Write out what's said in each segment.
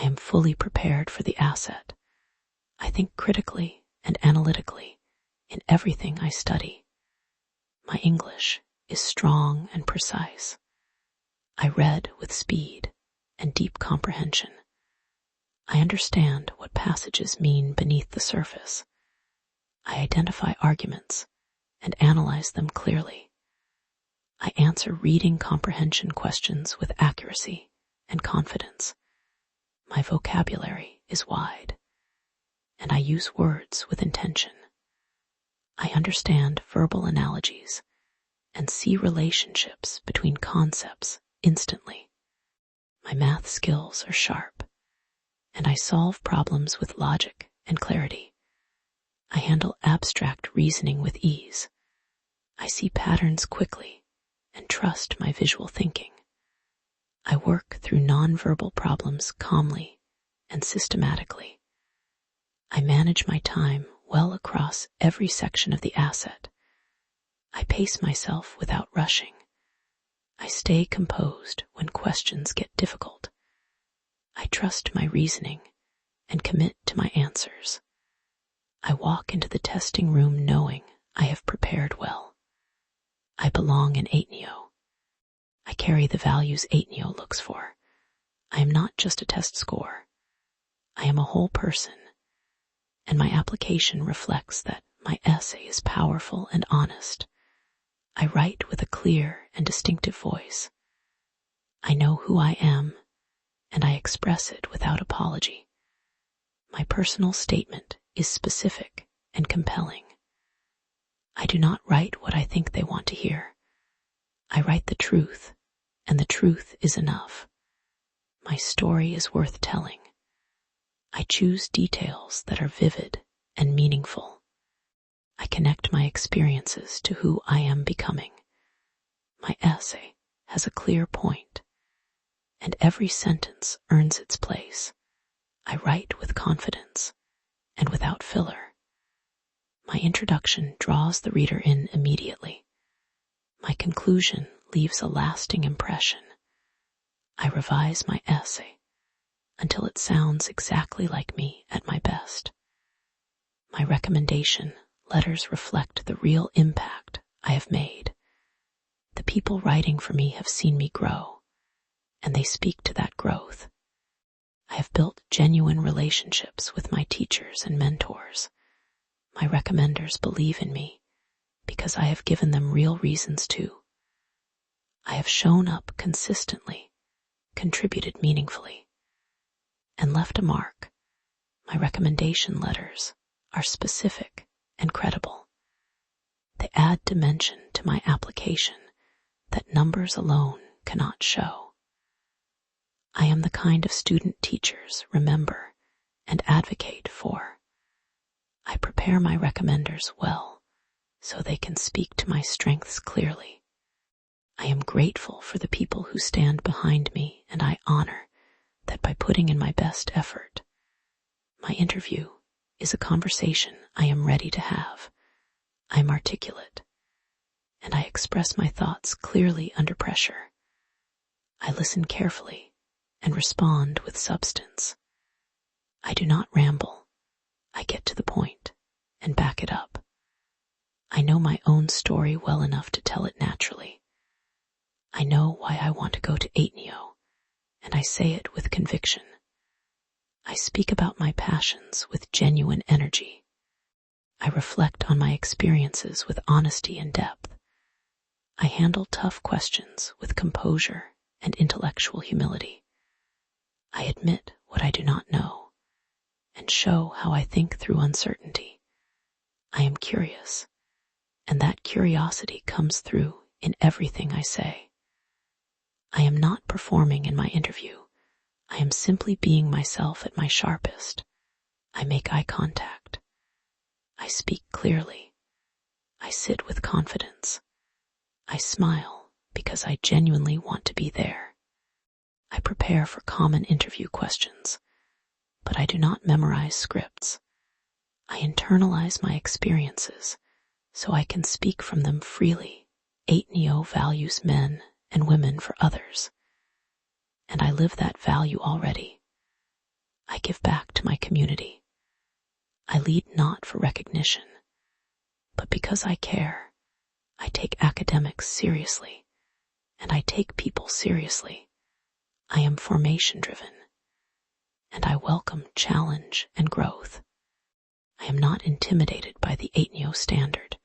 I am fully prepared for the ACET. I think critically and analytically in everything I study. My English is strong and precise. I read with speed and deep comprehension. I understand what passages mean beneath the surface. I identify arguments and analyze them clearly. I answer reading comprehension questions with accuracy and confidence. My vocabulary is wide, and I use words with intention. I understand verbal analogies and see relationships between concepts instantly. My math skills are sharp, and I solve problems with logic and clarity. I handle abstract reasoning with ease. I see patterns quickly and trust my visual thinking. I work through nonverbal problems calmly and systematically. I manage my time well across every section of the ACET. I pace myself without rushing. I stay composed when questions get difficult. I trust my reasoning and commit to my answers. I walk into the testing room knowing I have prepared well. I belong in Ateneo. I carry the values Ateneo looks for. I am not just a test score. I am a whole person, and my application reflects that my essay is powerful and honest. I write with a clear and distinctive voice. I know who I am, and I express it without apology. My personal statement is specific and compelling. I do not write what I think they want to hear. I write the truth, and the truth is enough. My story is worth telling. I choose details that are vivid and meaningful. I connect my experiences to who I am becoming. My essay has a clear point, and every sentence earns its place. I write with confidence and without filler. My introduction draws the reader in immediately. My conclusion leaves a lasting impression. I revise my essay until it sounds exactly like me at my best. My recommendation letters reflect the real impact I have made. The people writing for me have seen me grow, and they speak to that growth. I have built genuine relationships with my teachers and mentors. My recommenders believe in me because I have given them real reasons to. I have shown up consistently, contributed meaningfully, and left a mark. My recommendation letters are specific and credible. They add dimension to my application that numbers alone cannot show. I am the kind of student teachers remember and advocate for. I prepare my recommenders well so they can speak to my strengths clearly. I am grateful for the people who stand behind me, and I honor that by putting in my best effort. My interview is a conversation I am ready to have. I am articulate, and I express my thoughts clearly under pressure. I listen carefully and respond with substance. I do not ramble. I get to the point and back it up. I know my own story well enough to tell it naturally. I know why I want to go to Ateneo, and I say it with conviction. I speak about my passions with genuine energy. I reflect on my experiences with honesty and depth. I handle tough questions with composure and intellectual humility. I admit what I do not know and show how I think through uncertainty. I am curious, and that curiosity comes through in everything I say. I am not performing in my interview. I am simply being myself at my sharpest. I make eye contact. I speak clearly. I sit with confidence. I smile because I genuinely want to be there. I prepare for common interview questions, but I do not memorize scripts. I internalize my experiences so I can speak from them freely. Ateneo values men and women for others, and I live that value already. I give back to my community. I lead not for recognition, but because I care. I take academics seriously, and I take people seriously. I am formation-driven, and I welcome challenge and growth. I am not intimidated by the ADMU standard,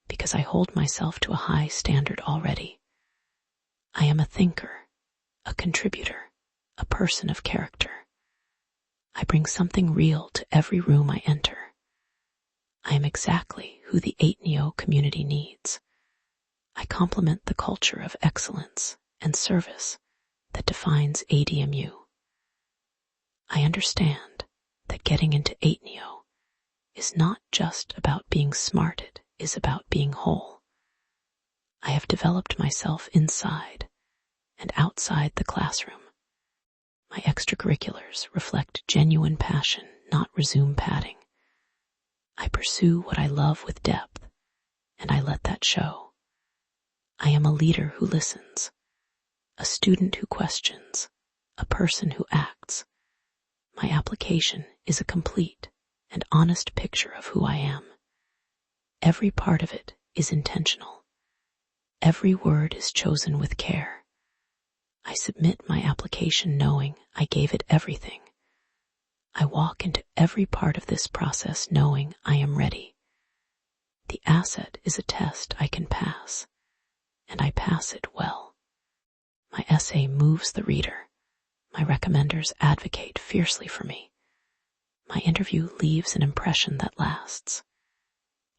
because I hold myself to a high standard already. I am a thinker, a contributor, a person of character. I bring something real to every room I enter. I am exactly who the ADMU community needs. I complement the culture of excellence and service that defines ADMU. I understand that getting into ADMU is not just about being smart, it is about being whole. I have developed myself inside and outside the classroom. My extracurriculars reflect genuine passion, not resume padding. I pursue what I love with depth, and I let that show. I am a leader who listens, a student who questions, a person who acts. My application is a complete and honest picture of who I am. Every part of it is intentional. Every word is chosen with care. I submit my application knowing I gave it everything. I walk into every part of this process knowing I am ready. The ACET is a test I can pass, and I pass it well. My essay moves the reader. My recommenders advocate fiercely for me. My interview leaves an impression that lasts.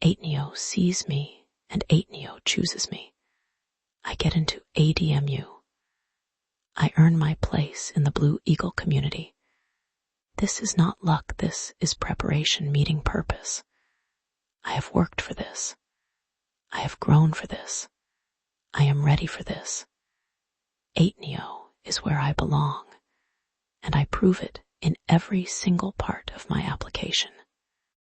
ADMU sees me, and ADMU chooses me. I get into ADMU. I earn my place in the Blue Eagle community. This is not luck, this is preparation meeting purpose. I have worked for this. I have grown for this. I am ready for this. ADMU is where I belong, and I prove it in every single part of my application.